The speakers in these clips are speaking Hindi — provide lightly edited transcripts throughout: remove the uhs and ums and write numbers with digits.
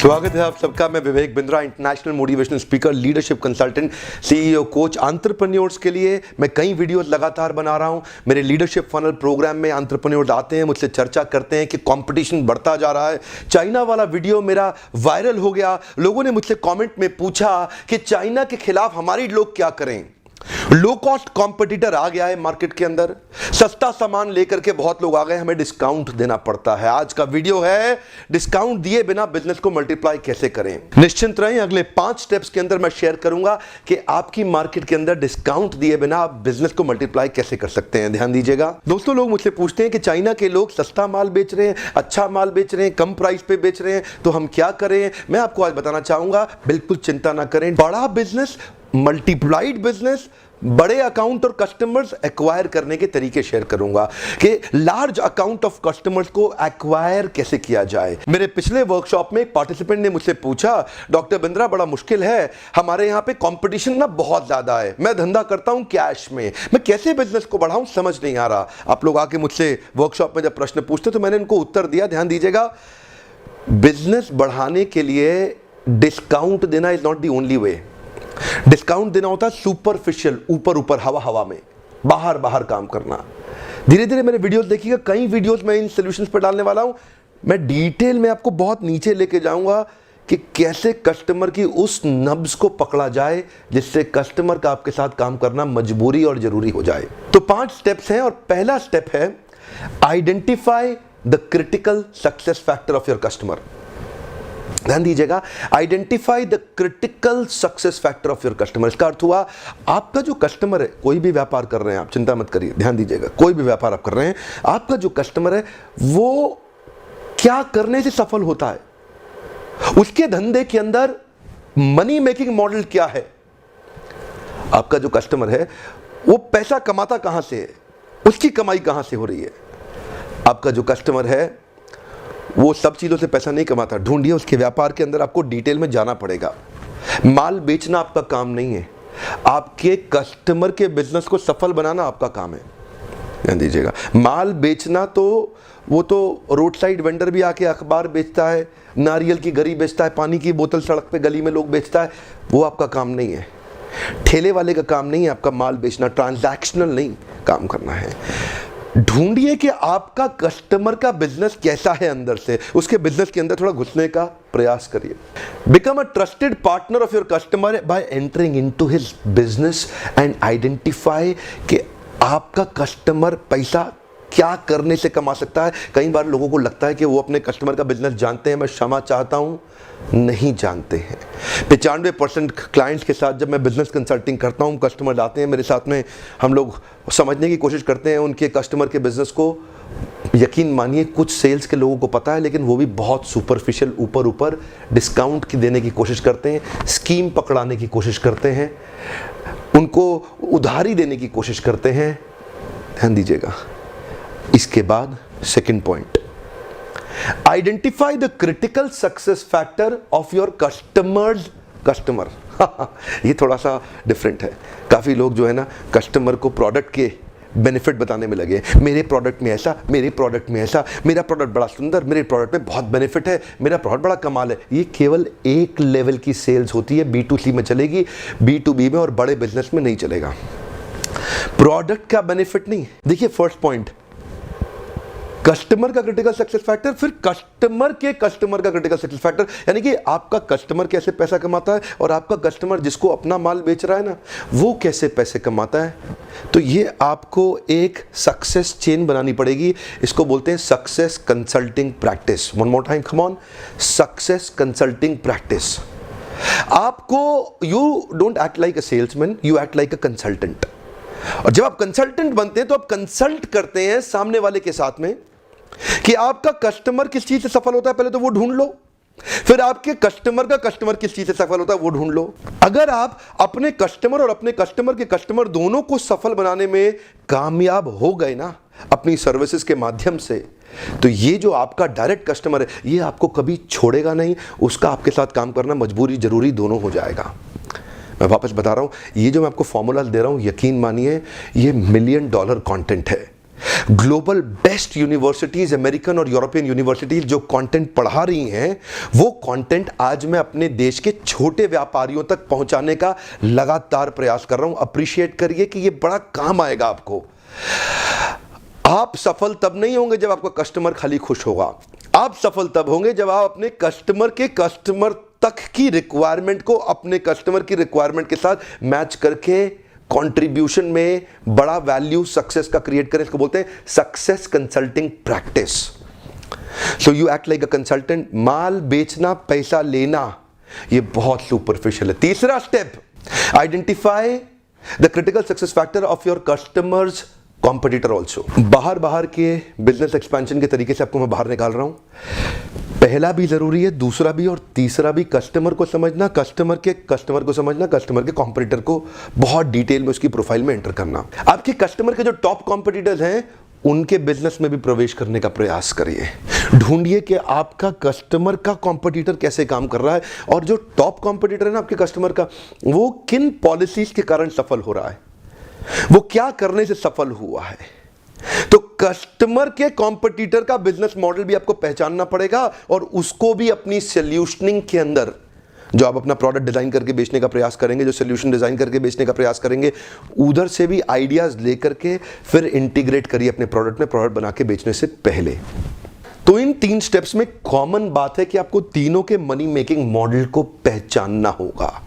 स्वागत है आप सबका। मैं Vivek Bindra, international motivational speaker, leadership consultant, CEO, coach, entrepreneurs के लिए मैं कई वीडियोस लगातार बना रहा हूं। मेरे लीडरशिप फनल प्रोग्राम में एंटरप्रेन्योर्स आते हैं, मुझसे चर्चा करते हैं कि कंपटीशन बढ़ता जा रहा है। चाइना वाला वीडियो मेरा वायरल हो गया। लोगों ने मुझसे कमेंट में पूछा कि चाइना के खिलाफ हमारे लोग क्या करें। लो कॉस्ट कॉम्पिटिटर आ गया है मार्केट के अंदर, सस्ता सामान लेकर के बहुत लोग आ गए, हमें डिस्काउंट देना पड़ता है। आज का वीडियो है डिस्काउंट दिए बिना बिजनेस को मल्टीप्लाई कैसे करें। निश्चिंत रहें, अगले 5 स्टेप्स के अंदर मैं शेयर करूंगा कि आपकी मार्केट के अंदर डिस्काउंट दिए बिना आप बिजनेस को मल्टीप्लाई कैसे कर सकते हैं। ध्यान दीजिएगा दोस्तों, लोग मुझसे पूछते हैं कि चाइना के लोग सस्ता माल बेच रहे हैं, अच्छा माल बेच रहे हैं, कम प्राइस पे बेच रहे हैं, तो हम क्या करें। मैं आपको आज बताना चाहूंगा, बिल्कुल चिंता ना करें। बड़ा बिजनेस, मल्टीप्लाइड बिजनेस, बड़े अकाउंट और कस्टमर्स एक्वायर करने के तरीके शेयर करूंगा कि लार्ज अकाउंट ऑफ कस्टमर्स को एक्वायर कैसे किया जाए। मेरे पिछले वर्कशॉप में एक पार्टिसिपेंट ने मुझसे पूछा, डॉक्टर बिंद्रा बड़ा मुश्किल है, हमारे यहां पे कंपटीशन ना बहुत ज्यादा है, मैं धंधा करता हूं कैश में, मैं कैसे बिजनेस को बढ़ाऊं, समझ नहीं आ रहा। आप लोग आके मुझसे वर्कशॉप में जब प्रश्न पूछते तो मैंने उनको उत्तर दिया। ध्यान दीजिएगा, बिजनेस बढ़ाने के लिए डिस्काउंट देना is not the only way. Discount देना होता है सुपरफिशियल, ऊपर ऊपर, हवा हवा में, बाहर बाहर काम करना। धीरे धीरे मेरे वीडियोस देखिएगा, कई वीडियोस मैं इन सॉल्यूशंस पर डालने वाला हूं। मैं डिटेल में आपको बहुत नीचे लेके जाऊंगा कि कैसे कस्टमर की उस नब्ज को पकड़ा जाए जिससे कस्टमर का आपके साथ काम करना मजबूरी और जरूरी हो जाए। तो 5 स्टेप्स हैं और पहला स्टेप है identify the critical success factor of your customer. ध्यान दीजिएगा, identify the critical success factor of your customer. इसका अर्थ हुआ आपका जो कस्टमर है, कोई भी व्यापार कर रहे हैं आप, चिंता मत करिए, ध्यान दीजिएगा, कोई भी व्यापार आप कर रहे हैं, आपका जो कस्टमर है वो क्या करने से सफल होता है, उसके धंधे के अंदर मनी मेकिंग मॉडल क्या है। आपका जो कस्टमर है वो पैसा कमाता कहां से है, उसकी कमाई कहां से हो रही है। आपका जो कस्टमर है वो सब चीज़ों से पैसा नहीं कमाता, ढूंढिए उसके व्यापार के अंदर, आपको डिटेल में जाना पड़ेगा। माल बेचना आपका काम नहीं है, आपके कस्टमर के बिजनेस को सफल बनाना आपका काम है। ध्यान दीजिएगा, माल बेचना तो वो तो रोड साइड वेंडर भी आके अखबार बेचता है, नारियल की गरी बेचता है, पानी की बोतल सड़क पे गली में लोग बेचता है, वो आपका काम नहीं है। ठेले वाले का काम नहीं है आपका माल बेचना, ट्रांजैक्शनल नहीं काम करना है। ढूंढिए कि आपका कस्टमर का बिजनेस कैसा है अंदर से, उसके बिजनेस के अंदर थोड़ा घुसने का प्रयास करिए। Become a trusted partner of your customer bye entering into his business and identify कि आपका कस्टमर पैसा क्या करने से कमा सकता है। कई बार लोगों को लगता है कि वो अपने कस्टमर का बिजनेस जानते हैं, मैं क्षमा चाहता हूं, नहीं जानते हैं। 95% क्लाइंट्स के साथ जब मैं बिजनेस कंसल्टिंग करता हूं, कस्टमर आते हैं मेरे साथ में, हम लोग समझने की कोशिश करते हैं उनके कस्टमर के बिजनेस को। यकीन मानिए कुछ सेल्स के लोगों को पता है, लेकिन वो भी बहुत सुपरफिशियल, ऊपर ऊपर डिस्काउंट की देने की कोशिश करते हैं, स्कीम पकड़ाने की कोशिश करते हैं, उनको उधारी देने की कोशिश करते हैं। ध्यान दीजिएगा। इसके बाद second point, identify the critical success factor of your customers customer. ये थोड़ा सा डिफरेंट है। काफी लोग जो है ना कस्टमर को प्रोडक्ट के बेनिफिट बताने में लगे, मेरे प्रोडक्ट में ऐसा, मेरे प्रोडक्ट में ऐसा, मेरा प्रोडक्ट बड़ा सुंदर, मेरे प्रोडक्ट में बहुत बेनिफिट है, मेरा प्रोडक्ट बड़ा कमाल है। ये केवल एक लेवल की सेल्स होती है, B2C में चलेगी, B2B में और बड़े बिजनेस में नहीं चलेगा। प्रोडक्ट का बेनिफिट नहीं। देखिए फर्स्ट पॉइंट, कस्टमर का क्रिटिकल सक्सेस फैक्टर, फिर कस्टमर के कस्टमर का क्रिटिकल सक्सेस फैक्टर, यानी कि आपका कस्टमर कैसे पैसा कमाता है और आपका कस्टमर जिसको अपना माल बेच रहा है ना, वो कैसे पैसे कमाता है। तो ये आपको एक सक्सेस चेन बनानी पड़ेगी। इसको बोलते हैं success consulting practice. One more time, come on, success consulting practice. आपको, you don't act like a salesman, you act like a consultant. और जब आप कंसल्टेंट बनते हैं तो आप कंसल्ट करते हैं सामने वाले के साथ में कि आपका कस्टमर किस चीज से सफल होता है, पहले तो वो ढूंढ लो, फिर आपके कस्टमर का कस्टमर किस चीज से सफल होता है वो ढूंढ लो। अगर आप अपने कस्टमर और अपने कस्टमर के कस्टमर दोनों को सफल बनाने में कामयाब हो गए ना अपनी सर्विसेज के माध्यम से, तो ये जो आपका डायरेक्ट कस्टमर है ये आपको कभी छोड़ेगा नहीं, उसका आपके साथ काम करना मजबूरी जरूरी दोनों हो जाएगा। मैं वापस बता रहा हूं, ये जो मैं आपको फॉर्मूला दे रहा हूं, यकीन मानिए ये $1 मिलियन कंटेंट है। ग्लोबल बेस्ट यूनिवर्सिटीज, अमेरिकन और यूरोपियन यूनिवर्सिटीज जो कंटेंट पढ़ा रही हैं, वो कंटेंट आज मैं अपने देश के छोटे व्यापारियों तक पहुंचाने का लगातार प्रयास कर रहा हूं। अप्रिशिएट करिए कि ये बड़ा काम आएगा आपको। आप सफल तब नहीं होंगे जब आपका कस्टमर खाली खुश होगा। आप सफल तब होंगे जब आप अपने कस्टमर तक की रिक्वायरमेंट को अपने कस्टमर की रिक्वायरमेंट के साथ मैच करके कंट्रीब्यूशन में बड़ा वैल्यू सक्सेस का क्रिएट करें। इसको बोलते हैं success consulting practice. So you act like a consultant. माल बेचना, पैसा लेना, ये बहुत सुपरफिशियल है। तीसरा step, identify the critical success factor of your customers competitor also. बाहर के बिजनेस एक्सपेंशन के तरीके से आपको मैं बाहर निकाल रहा हूं। पहला भी जरूरी है, दूसरा भी और तीसरा भी। कस्टमर को समझना, कस्टमर को समझना, कस्टमर के कॉम्पिटिटर को बहुत डिटेल में उसकी प्रोफाइल में एंटर करना। आपके कस्टमर के जो टॉप कॉम्पिटिटर्स हैं, उनके बिजनेस में भी प्रवेश करने का प्रयास करिए। ढूंढिए कि आपका कस्टमर का कॉम्पिटिटर कैसे काम कर रहा है, और जो टॉप कॉम्पिटिटर है ना आपके कस्टमर का, वो किन पॉलिसीज के कारण सफल हो रहा है, वो क्या करने से सफल हुआ है। तो कस्टमर के कॉम्पिटिटर का बिजनेस मॉडल भी आपको पहचानना पड़ेगा, और उसको भी अपनी सॉल्यूशनिंग के अंदर, जो आप अपना प्रोडक्ट डिजाइन करके बेचने का प्रयास करेंगे, जो सॉल्यूशन डिजाइन करके बेचने का प्रयास करेंगे, उधर से भी आइडियाज लेकर के फिर इंटीग्रेट करिए अपने प्रोडक्ट में, प्रोडक्ट बना के बेचने से पहले। तो इन 3 स्टेप्स में कॉमन बात है कि आपको तीनों के मनी मेकिंग मॉडल को पहचानना होगा।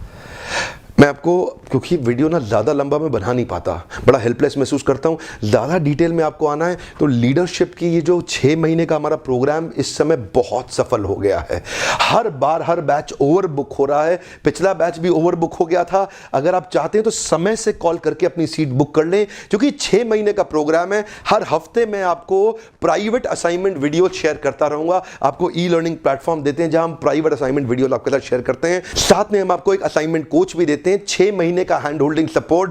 मैं आपको, क्योंकि वीडियो ना ज़्यादा लंबा मैं बना नहीं पाता, बड़ा हेल्पलेस महसूस करता हूँ, ज़्यादा डिटेल में आपको आना है, तो लीडरशिप की ये जो 6 महीने का हमारा प्रोग्राम इस समय बहुत सफल हो गया है। हर बार हर बैच ओवर बुक हो रहा है। पिछला बैच भी ओवर बुक हो गया था। अगर आप चाहते हैं तो समय से कॉल करके अपनी सीट बुक कर लें, क्योंकि 6 महीने का प्रोग्राम है। हर हफ्ते मैं आपको प्राइवेट असाइनमेंट वीडियो शेयर करता रहूँगा। आपको ई लर्निंग प्लेटफॉर्म देते हैं जहाँ हम प्राइवेट असाइनमेंट वीडियो आपके साथ शेयर करते हैं। साथ में हम आपको एक असाइनमेंट कोच भी देते हैं। 6 महीने का हैंड होल्डिंग सपोर्ट।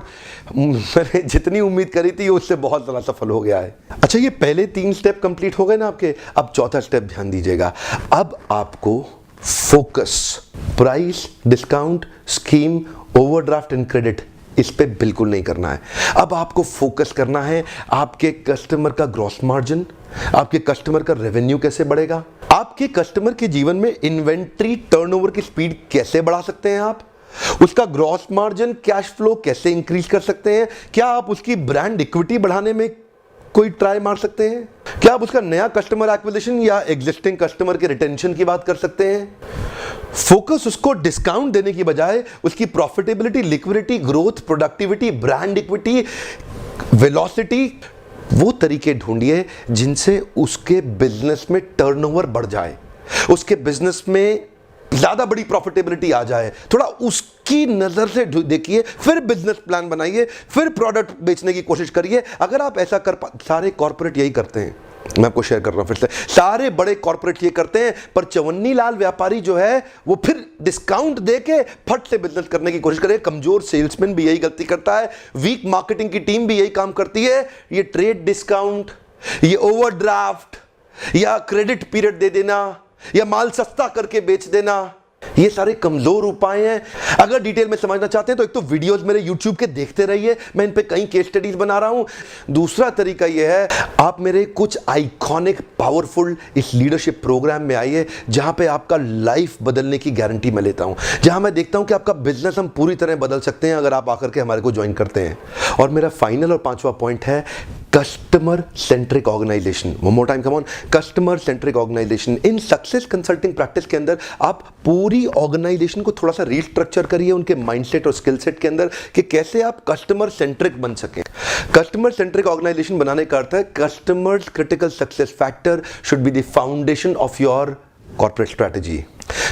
मैंने जितनी उम्मीद करी थी उससे बहुत ज़्यादा सफल हो गया है। अच्छा, ये पहले 3 स्टेप कंप्लीट हो गए ना आपके। अब चौथा स्टेप ध्यान दीजिएगा। अब आपको focus, price, discount, scheme, overdraft and credit, इस पे बिल्कुल नहीं करना है। अब आपको फोकस करना है आपके कस्टमर का ग्रॉस मार्जिन, आपके कस्टमर का रेवेन्यू कैसे बढ़ेगा, आपके कस्टमर के जीवन में इन्वेंट्री टर्नओवर की स्पीड कैसे बढ़ा सकते हैं आप, उसका ग्रॉस मार्जिन, कैश फ्लो कैसे इंक्रीज कर सकते हैं, क्या आप उसकी ब्रांड इक्विटी बढ़ाने में कोई ट्राई मार सकते हैं, क्या आप उसका नया कस्टमर एक्विजिशन या एग्जिस्टिंग कस्टमर के रिटेंशन की बात कर सकते हैं। फोकस उसको डिस्काउंट देने की बजाय उसकी profitability, liquidity, growth, productivity, brand equity, velocity, वो तरीके ढूंढिए जिनसे उसके बिजनेस में टर्नओवर बढ़ जाए, उसके बिजनेस में ज्यादा बड़ी प्रॉफिटेबिलिटी आ जाए। थोड़ा उसकी नजर से देखिए, फिर बिजनेस प्लान बनाइए, फिर प्रोडक्ट बेचने की कोशिश करिए। अगर आप ऐसा कर सारे कॉर्पोरेट यही करते हैं, मैं आपको शेयर कर रहा हूं फिर से, सारे बड़े कॉर्पोरेट ये करते हैं, पर चवन्नी लाल व्यापारी जो है वो फिर डिस्काउंट देके फट से बिजनेस करने की कोशिश करे। कमजोर सेल्समैन भी यही गलती करता है, वीक मार्केटिंग की टीम भी यही काम करती है। ये ट्रेड डिस्काउंट, ये ओवरड्राफ्ट या क्रेडिट पीरियड दे देना या माल सस्ता करके बेच देना, ये सारे कमजोर उपाय हैं। अगर डिटेल में समझना चाहते हैं तो एक तो वीडियोस मेरे YouTube के देखते रहिए, मैं इन पे कई केस स्टडीज बना रहा हूं। दूसरा तरीका ये है, आप मेरे कुछ आइकॉनिक पावरफुल इस लीडरशिप प्रोग्राम में आइए, जहां पे आपका लाइफ बदलने की गारंटी मैं लेता हूं, जहां मैं देखता हूं कि आपका बिजनेस हम पूरी तरह बदल सकते हैं अगर आप आकर के हमारे को ज्वाइन करते हैं। और मेरा फाइनल और 5वां पॉइंट है customer centric organisation. One more time, come on, customer centric organisation. इन सक्सेस कंसल्टिंग प्रैक्टिस के अंदर आप पूरी ऑर्गेनाइजेशन को थोड़ा सा रीस्ट्रक्चर करिए उनके माइंडसेट और स्किल सेट के अंदर, कि कैसे आप कस्टमर सेंट्रिक बन सकें। कस्टमर सेंट्रिक ऑर्गेनाइजेशन बनाने का अर्थ है customers critical success factor should be the foundation of your corporate strategy.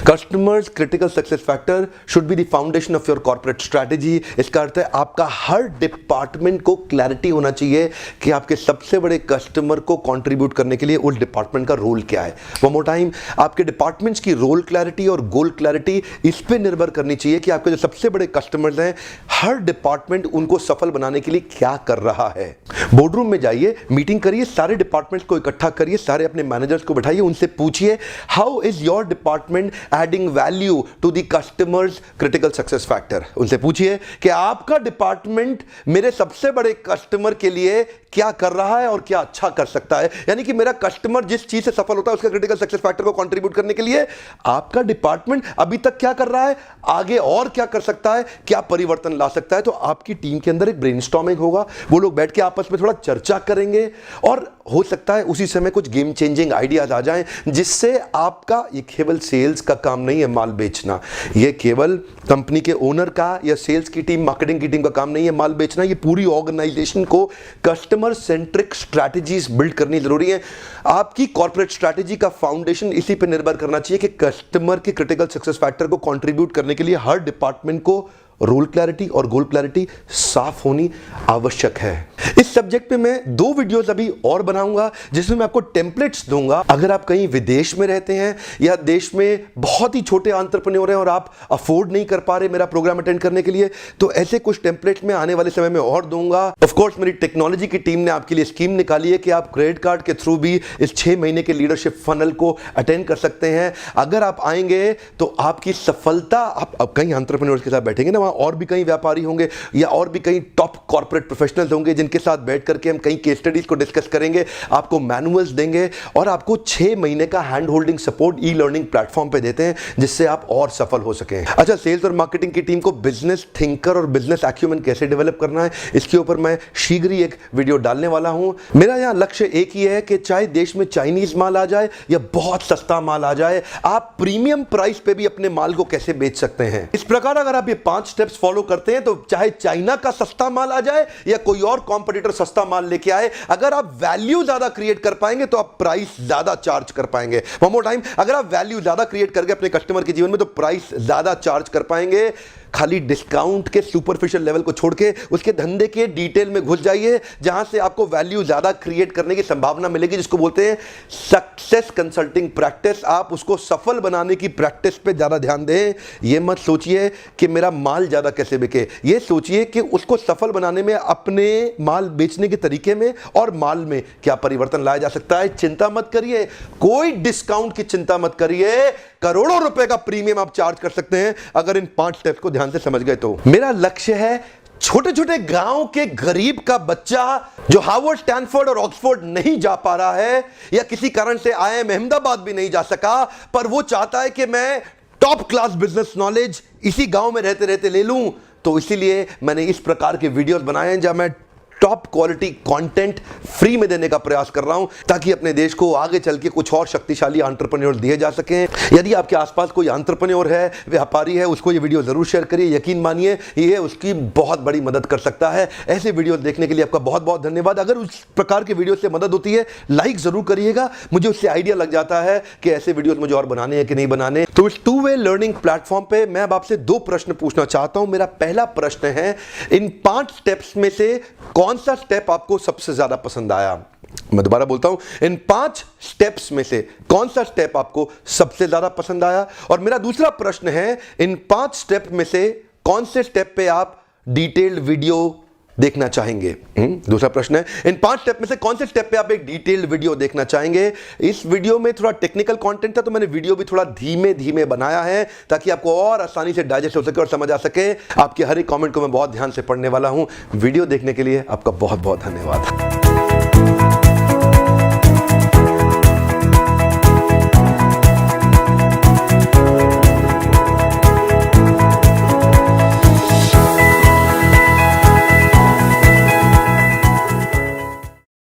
Customers critical success factor should be the foundation of your corporate strategy. इसका अर्थ है आपका हर डिपार्टमेंट को क्लैरिटी होना चाहिए कि आपके सबसे बड़े कस्टमर को कंट्रीब्यूट करने के लिए उस डिपार्टमेंट का रोल क्या है। वन मोर टाइम, आपके डिपार्टमेंट्स की रोल क्लैरिटी और गोल क्लैरिटी इस पे निर्भर करनी चाहिए कि आपके जो सबसे बड़े कस्टमर्स हैं, हर डिपार्टमेंट उनको सफल बनाने के लिए क्या कर रहा है। बोर्डरूम में जाइए, मीटिंग करिए, सारे डिपार्टमेंट्स को इकट्ठा करिए, सारे अपने मैनेजर्स को बैठाइए, उनसे पूछिए how is your department adding value to the customers critical success factor. उनसे पूछिए कि आपका डिपार्टमेंट मेरे सबसे बड़े कस्टमर के लिए क्या कर रहा है और क्या अच्छा कर सकता है। यानी कि मेरा कस्टमर जिस चीज से सफल होता है उसका क्रिटिकल सक्सेस फैक्टर को कंट्रीब्यूट करने के लिए आपका डिपार्टमेंट अभी तक क्या कर रहा है, आगे और क्या कर सकता है, क्या परिवर्तन ला सकता है। तो आपकी टीम के अंदर एक ब्रेनस्टॉर्मिंग होगा, वो लोग बैठ के आपस में थोड़ा चर्चा करेंगे और हो सकता है उसी समय कुछ गेम चेंजिंग आइडियाज आ जाएं, जिससे आपका ये केवल सेल्स का काम नहीं है माल बेचना, ये केवल कंपनी के ओनर का या सेल्स की टीम, मार्केटिंग की टीम का काम नहीं है माल बेचना, ये पूरी ऑर्गेनाइजेशन को कस्टमर सेंट्रिक स्ट्रैटेजीज बिल्ड करनी जरूरी है। आपकी कॉर्पोरेट स्ट्रैटेजी का फाउंडेशन इसी पे निर्भर करना चाहिए कि कस्टमर के क्रिटिकल सक्सेस फैक्टर को कंट्रीब्यूट करने के लिए हर डिपार्टमेंट को रोल क्लैरिटी और गोल क्लैरिटी साफ होनी आवश्यक है। इस सब्जेक्ट पे मैं 2 वीडियोस अभी और बनाऊंगा जिसमें मैं आपको टेम्पलेट्स दूंगा। अगर आप कहीं विदेश में रहते हैं या देश में बहुत ही छोटे एंटरप्रेन्योर हैं और आप अफोर्ड नहीं कर पा रहे मेरा प्रोग्राम अटेंड करने के लिए, तो ऐसे कुछ टेम्पलेट्स में आने वाले समय में और दूंगा। ऑफ कोर्स मेरी टेक्नोलॉजी की टीम ने आपके लिए स्कीम निकाली है कि आप क्रेडिट कार्ड के थ्रू भी इस 6 महीने के लीडरशिप फनल को अटेंड कर सकते हैं। अगर आप आएंगे तो आपकी सफलता, आप कहीं एंटरप्रेन्योर्स के साथ बैठेंगे ना, और भी कई व्यापारी होंगे या और भी कई टॉप कॉर्पोरेट प्रोफेशनल्स होंगे जिनके साथ बैठ करके हम कई केस स्टडीज को डिस्कस करेंगे, आपको मैनुअल्स देंगे और आपको 6 महीने का hand holding support e learning platform पे देते हैं जिससे आप और सफल हो सकें। अच्छा, सेल्स और मार्केटिंग की टीम को बिजनेस थिंकर और बिजनेस एक्यूमेंट कैसे डेवलप करना है, इसके ऊपर मैं शीघ्र ही एक वीडियो डालने वाला हूं। मेरा यहां लक्ष्य एक ही है कि चाहे देश में चाइनीज माल आ जाए या बहुत सस्ता माल आ जाए, आप प्रीमियम प्राइस पे भी अपने माल को कैसे बेच सकते हैं। इस प्रकार अगर आप ये 5 स्टेप्स फॉलो करते हैं तो चाहे चाइना का सस्ता माल आ जाए या कोई और कॉम्पिटिटर सस्ता माल लेके आए, अगर आप वैल्यू ज्यादा क्रिएट कर पाएंगे तो आप प्राइस ज्यादा चार्ज कर पाएंगे। वन मोर टाइम, अगर आप वैल्यू ज्यादा क्रिएट करके अपने कस्टमर के जीवन में तो प्राइस ज्यादा चार्ज कर पाएंगे। खाली डिस्काउंट के सुपरफिशियल लेवल को छोड़ के उसके धंधे के डिटेल में घुस जाइए जहां से आपको वैल्यू ज्यादा क्रिएट करने की संभावना मिलेगी, जिसको बोलते हैं सक्सेस कंसल्टिंग प्रैक्टिस। आप उसको सफल बनाने की प्रैक्टिस पे ज्यादा ध्यान दें। यह मत सोचिए कि मेरा माल ज्यादा कैसे बिके, यह सोचिए कि उसको सफल बनाने में अपने माल बेचने के तरीके में और माल में क्या परिवर्तन लाया जा सकता है। चिंता मत करिए, कोई डिस्काउंट की चिंता मत करिए, करोड़ों रुपए का प्रीमियम आप चार्ज कर सकते हैं अगर इन 5 स्टेप्स को ध्यान से समझ गए तो। मेरा लक्ष्य है छोटे छोटे गांव के गरीब का बच्चा जो हार्वर्ड, स्टैनफोर्ड और ऑक्सफोर्ड नहीं जा पा रहा है या किसी कारण से IIM अहमदाबाद भी नहीं जा सका, पर वो चाहता है कि मैं टॉप क्लास बिजनेस नॉलेज इसी गांव में रहते रहते ले लूं। तो इसीलिए मैंने इस प्रकार के वीडियोस बनाए हैं जहां मैं टॉप क्वालिटी कंटेंट फ्री में देने का प्रयास कर रहा हूं ताकि अपने देश को आगे चल के कुछ और शक्तिशाली एंटरप्रेन्योर दिए जा सकें। यदि आपके आसपास कोई एंटरप्रेन्योर है, व्यापारी है, उसको ये वीडियो जरूर शेयर करिए। यकीन मानिए ये उसकी बहुत बड़ी मदद कर सकता है। ऐसे वीडियो देखने के लिए आपका बहुत बहुत धन्यवाद। अगर उस प्रकार के वीडियो से मदद होती है, लाइक जरूर करिएगा, मुझे उससे आइडिया लग जाता है कि ऐसे वीडियो मुझे और बनाने हैं कि नहीं बनाने। तो इस 2-वे लर्निंग प्लेटफॉर्म पे मैं अब आपसे 2 प्रश्न पूछना चाहता हूं। मेरा पहला प्रश्न है, इन 5 स्टेप्स में से कौन सा स्टेप आपको सबसे ज्यादा पसंद आया? मैं दोबारा बोलता हूं, इन 5 स्टेप्स में से कौन सा स्टेप आपको सबसे ज्यादा पसंद आया? और मेरा दूसरा प्रश्न है, इन 5 स्टेप में से कौन से स्टेप पे आप डिटेल्ड वीडियो देखना चाहेंगे? दूसरा प्रश्न है, इन 5 स्टेप में से कौन से स्टेप पे आप एक डिटेल्ड वीडियो देखना चाहेंगे? इस वीडियो में थोड़ा टेक्निकल कंटेंट था तो मैंने वीडियो भी थोड़ा धीमे धीमे बनाया है ताकि आपको और आसानी से डाइजेस्ट हो सके और समझ आ सके। आपके हर एक कमेंट को मैं बहुत ध्यान से पढ़ने वाला हूं। वीडियो देखने के लिए आपका बहुत बहुत धन्यवाद।